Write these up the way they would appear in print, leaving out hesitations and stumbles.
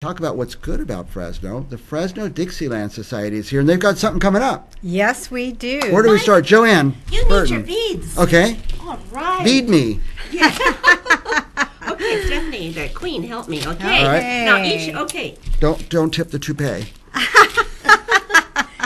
Talk about what's good about Fresno. The Fresno Dixieland Society is here, and they've got something coming up. Yes, we do. Where do we start? JoAnn. You Burton. need your beads. Okay. All right. Bead me. Yeah. Okay, Stephanie, the queen, help me. Okay. All right. Now each. Okay. Don't tip the toupee.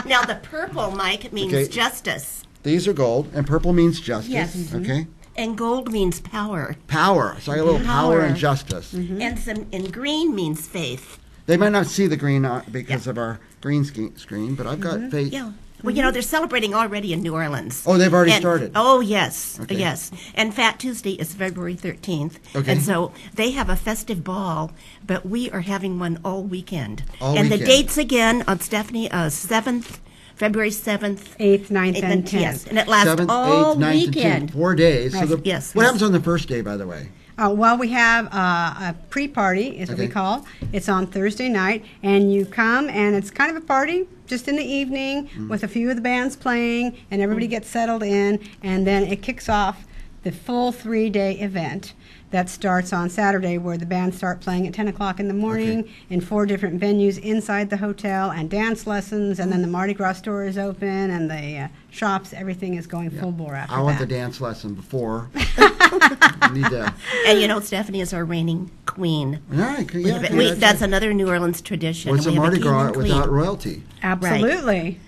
Now the purple, Mike, means Okay. justice, These are gold, and purple means justice. Yes. Okay. and gold means power, Power. So I got a little power and justice. and green means faith. They might not see the green because of our green screen, but I've got faith. Yeah. Well, you know, they're celebrating already in New Orleans. Oh, they've already started. Oh, yes. Okay. Yes. And Fat Tuesday is February 13th. Okay. And so they have a festive ball, but we are having one all weekend. All and weekend. the dates again on Stephanie, 7th, February 7th. 8th, 9th, and 10th. Yes, and it lasts 7th, all 8th, 9th, weekend. and 10th. 4 days. So Right. Yes. What happens on the first day, by the way? Well, we have a pre-party, is what we Okay. call. It's on Thursday night, and you come, and it's kind of a party just in the evening with a few of the bands playing, and everybody gets settled in, and then it kicks off the full 3-day event that starts on Saturday, where the bands start playing at 10 o'clock in the morning Okay. in 4 different venues inside the hotel, and dance lessons, and then the Mardi Gras store is open, and the shops, everything is going full bore after I want the that. dance lesson before. I need to. And you know, Stephanie is our reigning queen. All right. Yeah, That's another New Orleans tradition. What's a We have Mardi king Gras and queen. without royalty? Absolutely.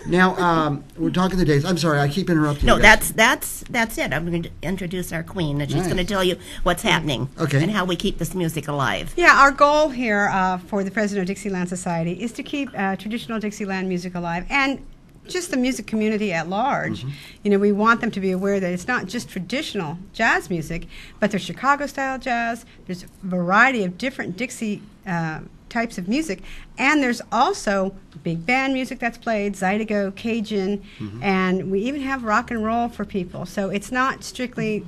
Now, we're talking the days. I'm sorry, I keep interrupting No, you guys. that's it. I'm going to introduce our queen, and she's Nice. going to tell you what's happening Okay. and how we keep this music alive. Yeah, our goal here for the Fresno Dixieland Society is to keep traditional Dixieland music alive and just the music community at large. You know, we want them to be aware that it's not just traditional jazz music, but there's Chicago-style jazz, there's a variety of different Dixie types of music, and there's also big band music that's played, Zydeco, Cajun, and we even have rock and roll for people. So it's not strictly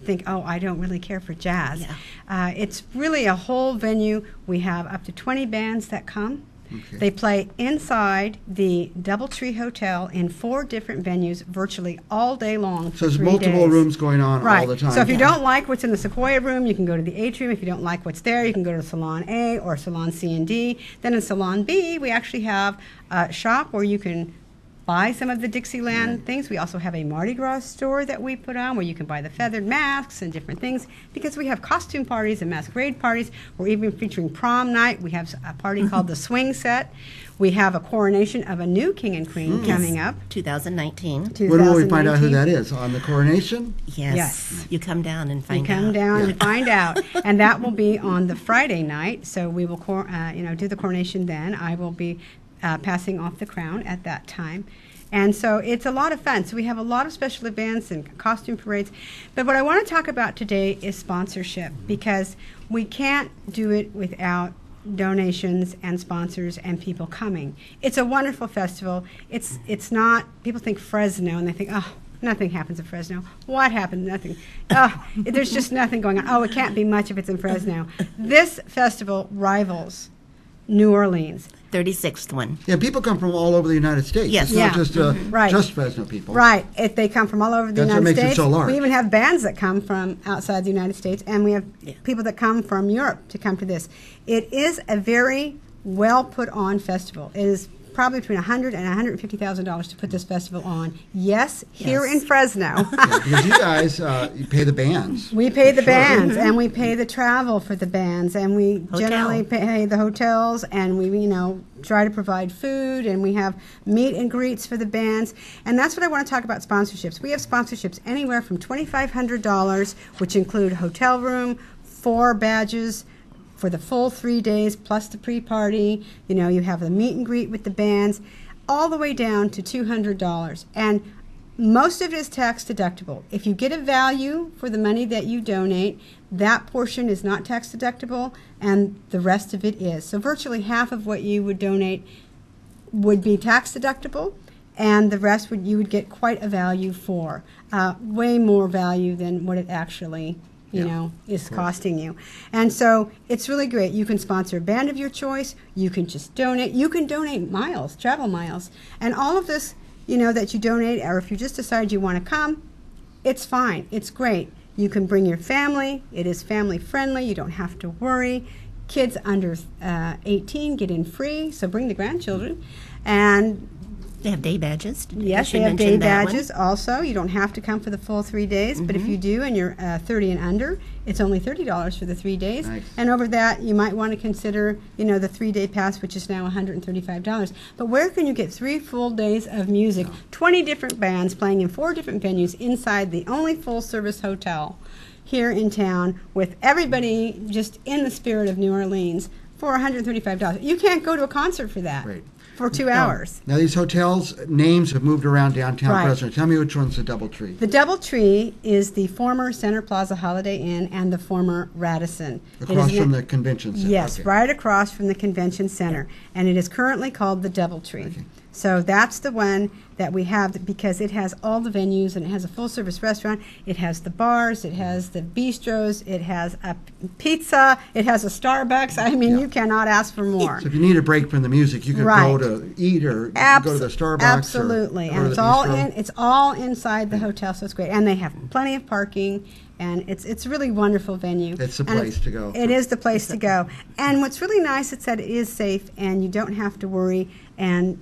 think, oh, I don't really care for jazz. Yeah. It's really a whole venue. We have up to 20 bands that come. Okay. They play inside the Doubletree Hotel in 4 different venues virtually all day long. So for there's 3 multiple days. rooms going on Right. all the time. So if you don't like what's in the Sequoia room, you can go to the atrium. If you don't like what's there, you can go to Salon A or Salon C and D. Then in Salon B, we actually have a shop where you can buy some of the Dixieland things. We also have a Mardi Gras store that we put on where you can buy the feathered masks and different things, because we have costume parties and masquerade parties. We're even featuring prom night. We have a party called the Swing Set. We have a coronation of a new king and queen coming up. 2019. When will we find out who 2019. that is? On the coronation? Yes. Yes. You come down and You find come out. down Yeah. and find out, and that will be on the Friday night. So we will, do the coronation then. I will be passing off the crown at that time, and so it's a lot of fun. So we have a lot of special events and costume parades. But what I want to talk about today is sponsorship, because we can't do it without donations and sponsors and people coming. It's a wonderful festival. It's not, people think Fresno and they think, oh, nothing happens in Fresno. What happened? Nothing. Oh, there's just nothing going on. Oh, it can't be much if it's in Fresno. This festival rivals New Orleans. 36th one. Yeah, people come from all over the United States. Yes. It's not Yeah. just Right. just Fresno people. Right. If they come from all over the That's what United makes it States. so large. We even have bands that come from outside the United States, and we have people that come from Europe to come to this. It is a very well put on festival. It is probably between $100,000 and $150,000 to put this festival on. Yes, here Yes. in Fresno. Yeah, because you guys, you pay the bands. We pay the Sure. bands, and we pay the travel for the bands, and we Hotel. generally pay the hotels, and we, try to provide food, and we have meet and greets for the bands. And that's what I want to talk about, sponsorships. We have sponsorships anywhere from $2,500, which include hotel room, 4 badges for the full 3 days, plus the pre-party. You have the meet and greet with the bands, all the way down to $200. And most of it is tax deductible. If you get a value for the money that you donate, that portion is not tax deductible, and the rest of it is. So virtually half of what you would donate would be tax deductible, and the rest you would get quite a value for, way more value than what it actually is costing you. And so it's really great. You can sponsor a band of your choice. You can just donate. You can donate miles, travel miles. And all of this, that you donate, or if you just decide you want to come, it's fine. It's great. You can bring your family. It is family friendly. You don't have to worry. Kids under 18 get in free, so bring the grandchildren. And They have day badges. yes, they have day badges also. You don't have to come for the full 3 days, but if you do and you're 30 and under, it's only $30 for the 3 days. Nice. And over that, you might want to consider, the 3-day pass, which is now $135. But where can you get 3 full days of music, 20 different bands playing in 4 different venues inside the only full-service hotel here in town with everybody just in the spirit of New Orleans for $135? You can't go to a concert for that. Right. For 2 hours. Now, these hotels' names have moved around downtown Right. Fresno. Tell me which one's the DoubleTree. The DoubleTree is the former Center Plaza Holiday Inn and the former Radisson. Across from the convention center. Yes, Okay. right across from the convention center. And it is currently called the DoubleTree. Okay. So that's the one that we have because it has all the venues and it has a full-service restaurant. It has the bars, it has the bistros, it has a pizza, it has a Starbucks. I mean, you cannot ask for more. So if you need a break from the music, you could Right. go to eat or go to the Starbucks. Absolutely, or and to it's the all bistro. it's all inside the hotel, so it's great. And they have plenty of parking, and it's a really wonderful venue. It's the And place to go. It is the place to go. And what's really nice is that it is safe, and you don't have to worry. And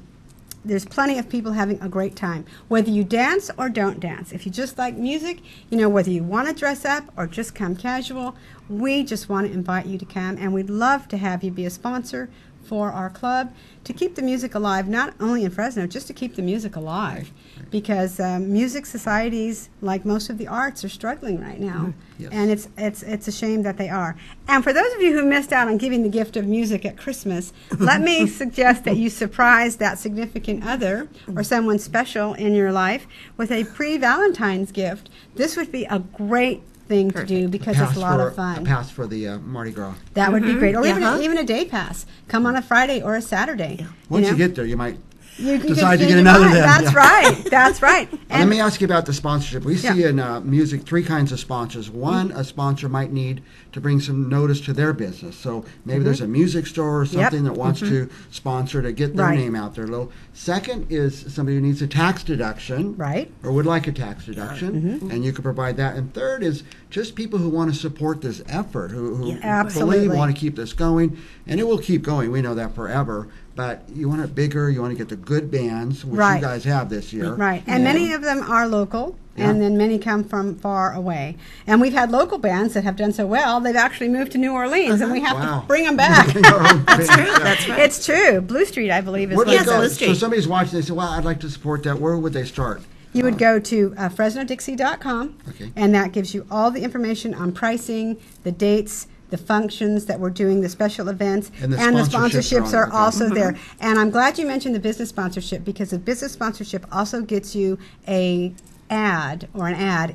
there's plenty of people having a great time, whether you dance or don't dance. If you just like music, whether you want to dress up or just come casual, we just want to invite you to come, and we'd love to have you be a sponsor for our club to keep the music alive, not only in Fresno, just to keep the music alive, because music societies, like most of the arts, are struggling right now, Yes. and it's a shame that they are. And for those of you who missed out on giving the gift of music at Christmas, let me suggest that you surprise that significant other or someone special in your life with a pre-Valentine's gift. This would be a great thing to do because it's a lot of fun. A pass for the Mardi Gras. That would be great. Or Yeah. even a day pass. Come on a Friday or a Saturday. Once you get there, you might You can decide to you get can another buy- then. That's Yeah. right. That's right. Let me ask you about the sponsorship. We see Yeah. in music 3 kinds of sponsors. One, a sponsor might need to bring some notice to their business. So maybe there's a music store or something that wants to sponsor to get their Right. name out there a little. Second is somebody who needs a tax deduction. Right. Or would like a tax deduction. And you could provide that. And third is just people who want to support this effort, who Absolutely. believe want to keep this going. And it will keep going. We know that forever. But you want it bigger. You want to get the good bands, which Right. you guys have this year. Right. And many of them are local, and Yeah. then many come from far away. And we've had local bands that have done so well, they've actually moved to New Orleans, and we have Wow. to bring them back. That's true. That's right. It's true. Blue Street, I believe, is Where do one they of go? those. Street. So somebody's watching, they say, well, I'd like to support that. Where would they start? You would go to FresnoDixie.com, Okay. and that gives you all the information on pricing, the dates, the functions that we're doing, the special events, And the the sponsorships sponsorships are are on it, okay. also there. And I'm glad you mentioned the business sponsorship, because the business sponsorship also gets you an ad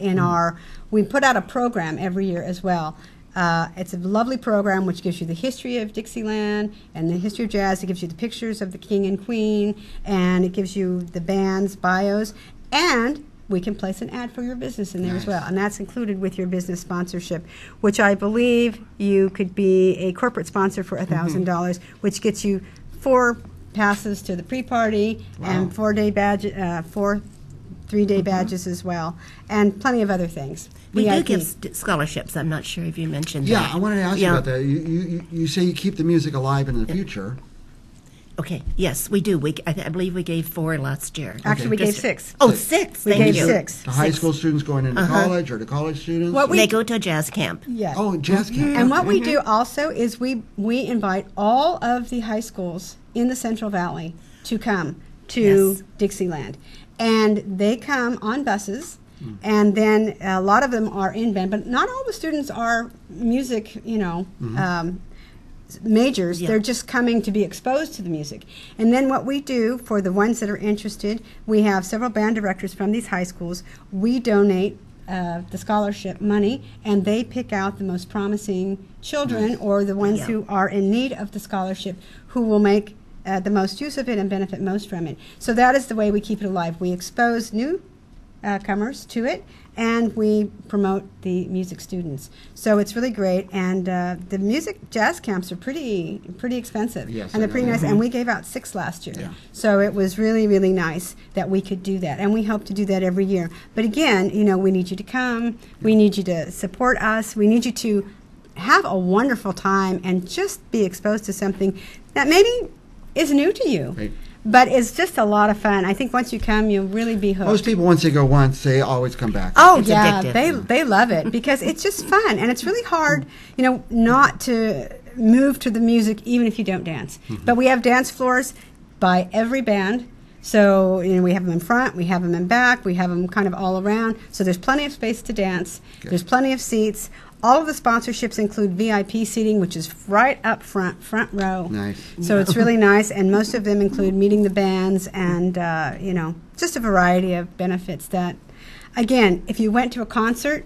in our, we put out a program every year as well. It's a lovely program which gives you the history of Dixieland and the history of jazz. It gives you the pictures of the king and queen, and it gives you the band's bios, and we can place an ad for your business in there as Nice. well. And that's included with your business sponsorship, which I believe you could be a corporate sponsor for $1,000, which gets you 4 passes to the pre-party and 4-day badge, 4 3-day badges as well, and plenty of other things. We do VIP. give scholarships. I'm not sure if you mentioned Yeah, that. I wanted to ask you about that. You say you keep the music alive in the future. Okay. Yes, we do. I believe we gave 4 last year. Actually, we gave Just- 6. Oh, 6. We Thank gave you. 6. To high school students going into college or to college students? What we They go to a jazz camp. Yes. Oh, jazz camp. And what we do also is we invite all of the high schools in the Central Valley to come to Yes. Dixieland. And they come on buses, and then a lot of them are in band, but not all the students are music, majors. Yeah. They're just coming to be exposed to the music. And then what we do for the ones that are interested, we have several band directors from these high schools. We donate the scholarship money, and they pick out the most promising children or the ones Yeah. who are in need of the scholarship, who will make the most use of it and benefit most from it. So that is the way we keep it alive. We expose new comers to it, and we promote the music students. So it's really great, and the music jazz camps are pretty expensive, Yes, and I they're pretty know nice. that. And we gave out 6 last year, Yeah. so it was really nice that we could do that, and we hope to do that every year. But again, we need you to come. We need you to support us. We need you to have a wonderful time and just be exposed to something that maybe is new to you. Right. But it's just a lot of fun. I think once you come, you'll really be hooked. Most people, once they go once, they always come back. Oh, It's yeah, addictive. they love it because it's just fun. And it's really hard, not to move to the music even if you don't dance. But we have dance floors by every band. So, we have them in front, we have them in back, we have them kind of all around. So there's plenty of space to dance. Good. There's plenty of seats. All of the sponsorships include VIP seating, which is right up front row. Nice. So it's really nice, and most of them include meeting the bands and, just a variety of benefits that, again, if you went to a concert,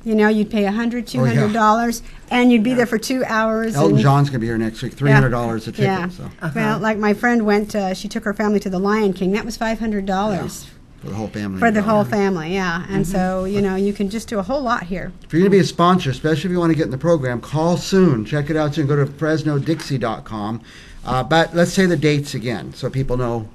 you'd pay $100, $200, and you'd be there for 2 hours. Elton and- John's going to be here next week. $300 a ticket. Yeah. So Well, like my friend went, she took her family to the Lion King. That was $500 for the whole family. for the whole family, yeah. And so, you can just do a whole lot here. If you're going to be a sponsor, especially if you want to get in the program, call soon. Check it out soon. Go to FresnoDixie.com. But let's say the dates again so people know.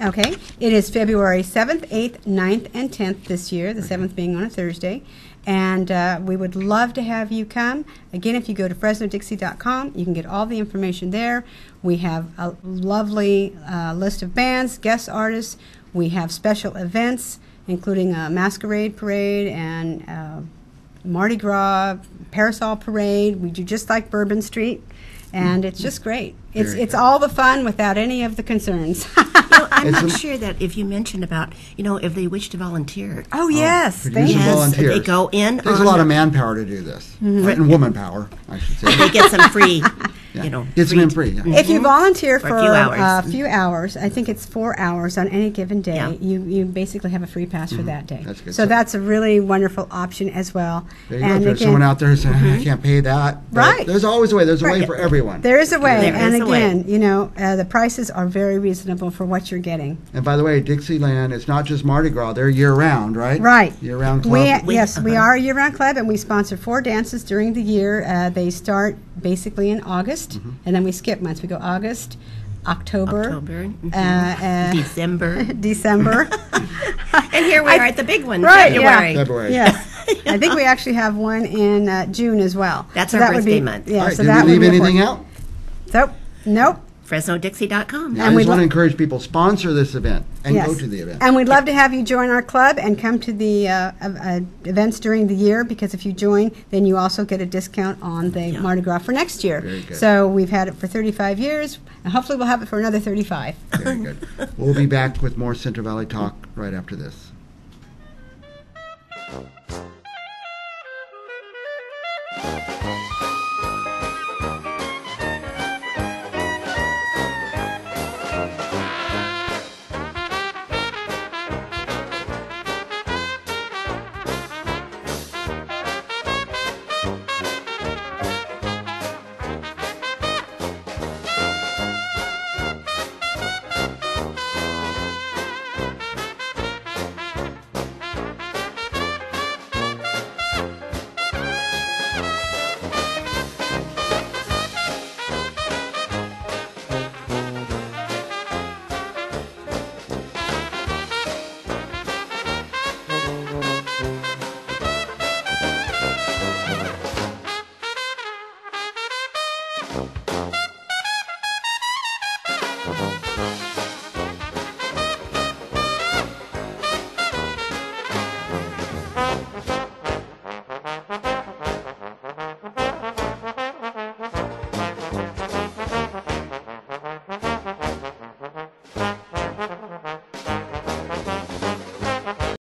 Okay. It is February 7th, 8th, 9th, and 10th this year, the 7th being on a Thursday. And we would love to have you come. Again, if you go to FresnoDixie.com, you can get all the information there. We have a lovely list of bands, guest artists. We have special events, including a masquerade parade and Mardi Gras, parasol parade. We do just like Bourbon Street. And it's just great. It's Very good. all the fun without any of the concerns. I'm not sure that if you mentioned about, if they wish to volunteer. Oh, yes. produce Thank some you. Yes, volunteers. they go in It takes a on lot the- of manpower to do this. Mm-hmm. And woman power, I should say. They get some free, Yeah. Gets them in free. Yeah. If you volunteer For for a few hours. a few hours, I think it's 4 hours on any given day, Yeah. you basically have a free pass for that day. That's good. So So- that's a really wonderful option as well. There you go. If there's someone out there saying, I can't pay that. But Right. There's always a way. There's a way Right. for everyone. There is a way, There and is a way. again, the prices are very reasonable for what you're getting. And by the way, Dixieland, it's not just Mardi Gras. They're year-round, right? Right. Year-round club. We are a year-round club, and we sponsor 4 dances during the year. They start basically in August, and then we skip months. We go August, October, December. December. And here we are at the big one, Right, February. February. Yes. I think we actually have one in June as well. That's So our that would birthday be- month. Yeah, All right. so Did that we would leave be anything important. out? Nope. FresnoDixie.com. I And just we'd want to lo- encourage people, sponsor this event and Yes. go to the event. And we'd love to have you join our club and come to the events during the year, because if you join, then you also get a discount on the Mardi Gras for next year. Very good. So we've had it for 35 years, and hopefully we'll have it for another 35. Very good. We'll be back with more Central Valley Talk right after this.